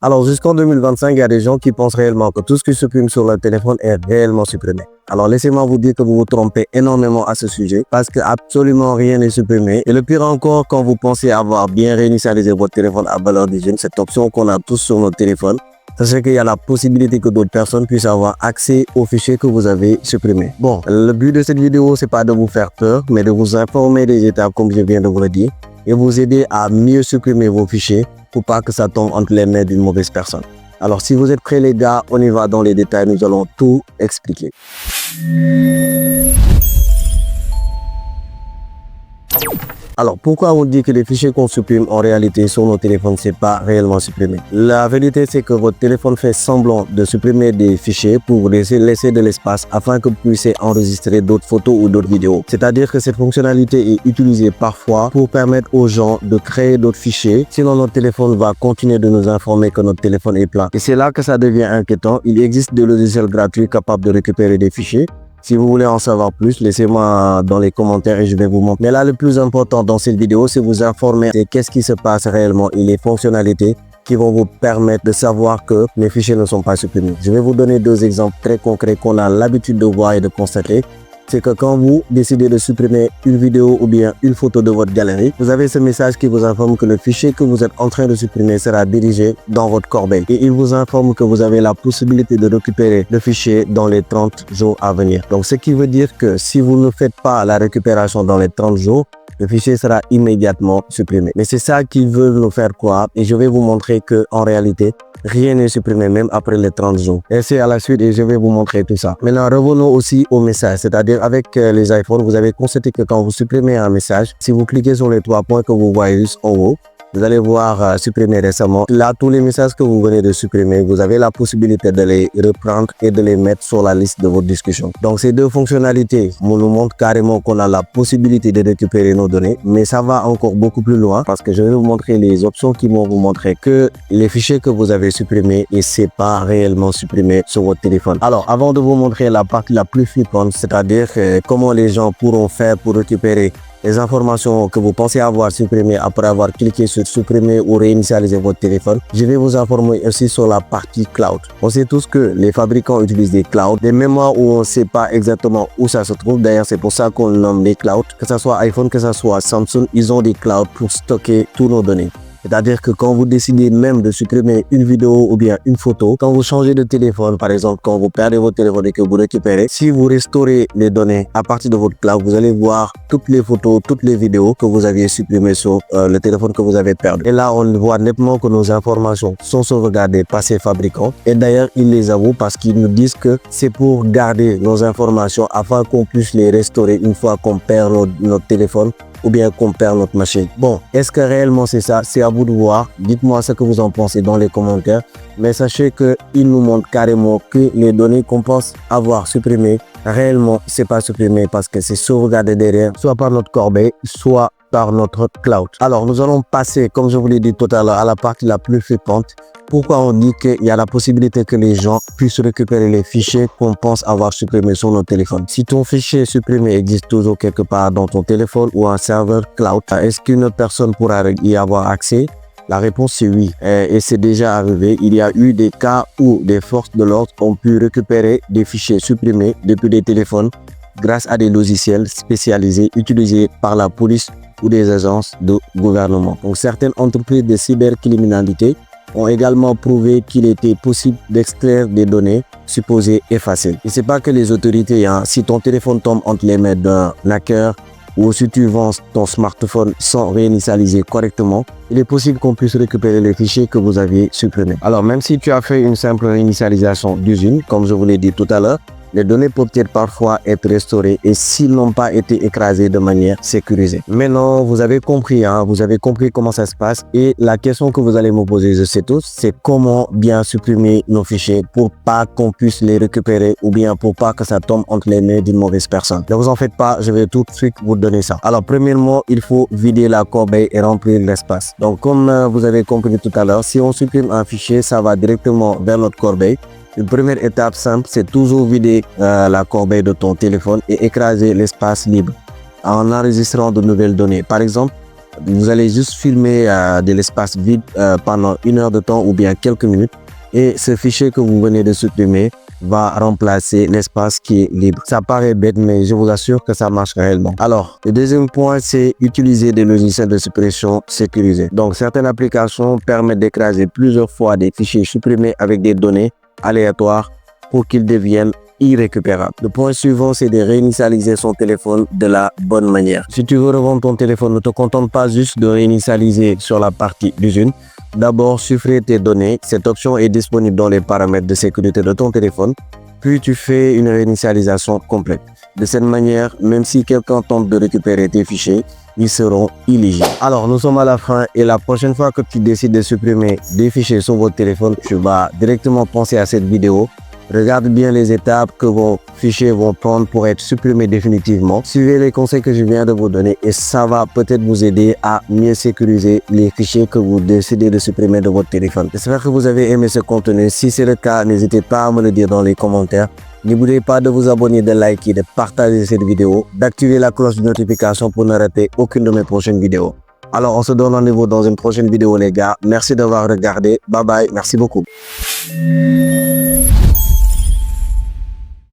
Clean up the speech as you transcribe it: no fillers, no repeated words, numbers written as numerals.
Alors, jusqu'en 2025, il y a des gens qui pensent réellement que tout ce qui se supprime sur leur téléphone est réellement supprimé. Alors, laissez-moi vous dire que vous vous trompez énormément à ce sujet parce que absolument rien n'est supprimé. Et le pire encore, quand vous pensez avoir bien réinitialisé votre téléphone à valeur d'hygiène, cette option qu'on a tous sur notre téléphone, sachez qu'il y a la possibilité que d'autres personnes puissent avoir accès aux fichiers que vous avez supprimés. Bon, le but de cette vidéo, c'est pas de vous faire peur, mais de vous informer des étapes comme je viens de vous le dire et vous aider à mieux supprimer vos fichiers pour pas que ça tombe entre les mains d'une mauvaise personne. Alors si vous êtes prêts les gars, on y va dans les détails, nous allons tout expliquer. Alors, pourquoi on dit que les fichiers qu'on supprime en réalité sur nos téléphones, c'est pas réellement supprimé? La vérité, c'est que votre téléphone fait semblant de supprimer des fichiers pour laisser de l'espace afin que vous puissiez enregistrer d'autres photos ou d'autres vidéos. C'est-à-dire que cette fonctionnalité est utilisée parfois pour permettre aux gens de créer d'autres fichiers. Sinon, notre téléphone va continuer de nous informer que notre téléphone est plat. Et c'est là que ça devient inquiétant. Il existe des logiciels gratuits capables de récupérer des fichiers. Si vous voulez en savoir plus, laissez-moi dans les commentaires et je vais vous montrer. Mais là, le plus important dans cette vidéo, c'est vous informer de qu'est-ce qui se passe réellement et les fonctionnalités qui vont vous permettre de savoir que les fichiers ne sont pas supprimés. Je vais vous donner deux exemples très concrets qu'on a l'habitude de voir et de constater. C'est que quand vous décidez de supprimer une vidéo ou bien une photo de votre galerie, vous avez ce message qui vous informe que le fichier que vous êtes en train de supprimer sera dirigé dans votre corbeille. Et il vous informe que vous avez la possibilité de récupérer le fichier dans les 30 jours à venir. Donc ce qui veut dire que si vous ne faites pas la récupération dans les 30 jours, le fichier sera immédiatement supprimé. Mais c'est ça qu'ils veulent nous faire croire et je vais vous montrer que en réalité, rien n'est supprimé même après les 30 jours. Et c'est à la suite et je vais vous montrer tout ça. Maintenant, revenons aussi au message. C'est-à-dire avec les iPhones, vous avez constaté que quand vous supprimez un message, si vous cliquez sur les trois points que vous voyez juste en haut, vous allez voir supprimer récemment. Là, tous les messages que vous venez de supprimer, vous avez la possibilité de les reprendre et de les mettre sur la liste de votre discussion. Donc, ces deux fonctionnalités nous montrent carrément qu'on a la possibilité de récupérer nos données, mais ça va encore beaucoup plus loin parce que je vais vous montrer les options qui vont vous montrer que les fichiers que vous avez supprimés et c'est pas réellement supprimé sur votre téléphone. Alors, avant de vous montrer la partie la plus flippante, c'est-à-dire comment les gens pourront faire pour récupérer les informations que vous pensez avoir supprimées après avoir cliqué sur supprimer ou réinitialiser votre téléphone, je vais vous informer aussi sur la partie cloud. On sait tous que les fabricants utilisent des clouds, des mémoires où on ne sait pas exactement où ça se trouve. D'ailleurs, c'est pour ça qu'on nomme les clouds. Que ce soit iPhone, que ce soit Samsung, ils ont des clouds pour stocker tous nos données. C'est-à-dire que quand vous décidez même de supprimer une vidéo ou bien une photo, quand vous changez de téléphone, par exemple, quand vous perdez votre téléphone et que vous récupérez, si vous restaurez les données à partir de votre cloud, vous allez voir toutes les photos, toutes les vidéos que vous aviez supprimées sur le téléphone que vous avez perdu. Et là, on voit nettement que nos informations sont sauvegardées par ces fabricants. Et d'ailleurs, ils les avouent parce qu'ils nous disent que c'est pour garder nos informations afin qu'on puisse les restaurer une fois qu'on perd notre téléphone ou bien qu'on perd notre machine. Bon, est-ce que réellement c'est ça? C'est à vous de voir. Dites-moi ce que vous en pensez dans les commentaires. Mais sachez qu'ils nous montrent carrément que les données qu'on pense avoir supprimées, réellement, c'est pas supprimé parce que c'est sauvegardé derrière, soit par notre corbeille, soit par notre cloud. Alors, nous allons passer, comme je vous l'ai dit tout à l'heure, à la partie la plus flippante. Pourquoi on dit qu'il y a la possibilité que les gens puissent récupérer les fichiers qu'on pense avoir supprimés sur nos téléphones? Si ton fichier supprimé existe toujours quelque part dans ton téléphone ou un serveur cloud, est-ce qu'une autre personne pourra y avoir accès? La réponse c'est oui. Et c'est déjà arrivé. Il y a eu des cas où des forces de l'ordre ont pu récupérer des fichiers supprimés depuis des téléphones grâce à des logiciels spécialisés utilisés par la police ou des agences de gouvernement. Donc certaines entreprises de cybercriminalité ont également prouvé qu'il était possible d'extraire des données supposées effacées. Et c'est pas que les autorités, si ton téléphone tombe entre les mains d'un hacker ou si tu vends ton smartphone sans réinitialiser correctement, il est possible qu'on puisse récupérer les fichiers que vous aviez supprimés. Alors même si tu as fait une simple réinitialisation d'usine, comme je vous l'ai dit tout à l'heure, les données peuvent parfois être restaurées et s'ils n'ont pas été écrasées de manière sécurisée. Maintenant, vous avez compris comment ça se passe et la question que vous allez me poser, je sais tous, c'est comment bien supprimer nos fichiers pour pas qu'on puisse les récupérer ou bien pour pas que ça tombe entre les mains d'une mauvaise personne. Ne vous en faites pas, je vais tout de suite vous donner ça. Alors, premièrement, il faut vider la corbeille et remplir l'espace. Donc, comme vous avez compris tout à l'heure, si on supprime un fichier, ça va directement vers notre corbeille. Une première étape simple, c'est toujours vider la corbeille de ton téléphone et écraser l'espace libre en enregistrant de nouvelles données. Par exemple, Vous allez juste filmer de l'espace vide pendant 1 heure de temps ou bien quelques minutes. Et ce fichier que vous venez de supprimer va remplacer l'espace qui est libre. Ça paraît bête, mais je vous assure que ça marche réellement. Alors, le deuxième point, c'est utiliser des logiciels de suppression sécurisés. Donc, certaines applications permettent d'écraser plusieurs fois des fichiers supprimés avec des données aléatoires pour qu'ils deviennent irrécupérable. Le point suivant, c'est de réinitialiser son téléphone de la bonne manière. Si tu veux revendre ton téléphone, ne te contente pas juste de réinitialiser sur la partie d'usine. D'abord, chiffrer tes données. Cette option est disponible dans les paramètres de sécurité de ton téléphone. Puis, tu fais une réinitialisation complète. De cette manière, même si quelqu'un tente de récupérer tes fichiers, ils seront illisibles. Alors, nous sommes à la fin et la prochaine fois que tu décides de supprimer des fichiers sur votre téléphone, tu vas directement penser à cette vidéo. Regarde bien les étapes que vos fichiers vont prendre pour être supprimés définitivement. Suivez les conseils que je viens de vous donner et ça va peut-être vous aider à mieux sécuriser les fichiers que vous décidez de supprimer de votre téléphone. J'espère que vous avez aimé ce contenu. Si c'est le cas, n'hésitez pas à me le dire dans les commentaires. N'oubliez pas de vous abonner, de liker, de partager cette vidéo, d'activer la cloche de notification pour ne rater aucune de mes prochaines vidéos. Alors, on se donne rendez-vous dans une prochaine vidéo, les gars. Merci d'avoir regardé. Bye bye. Merci beaucoup.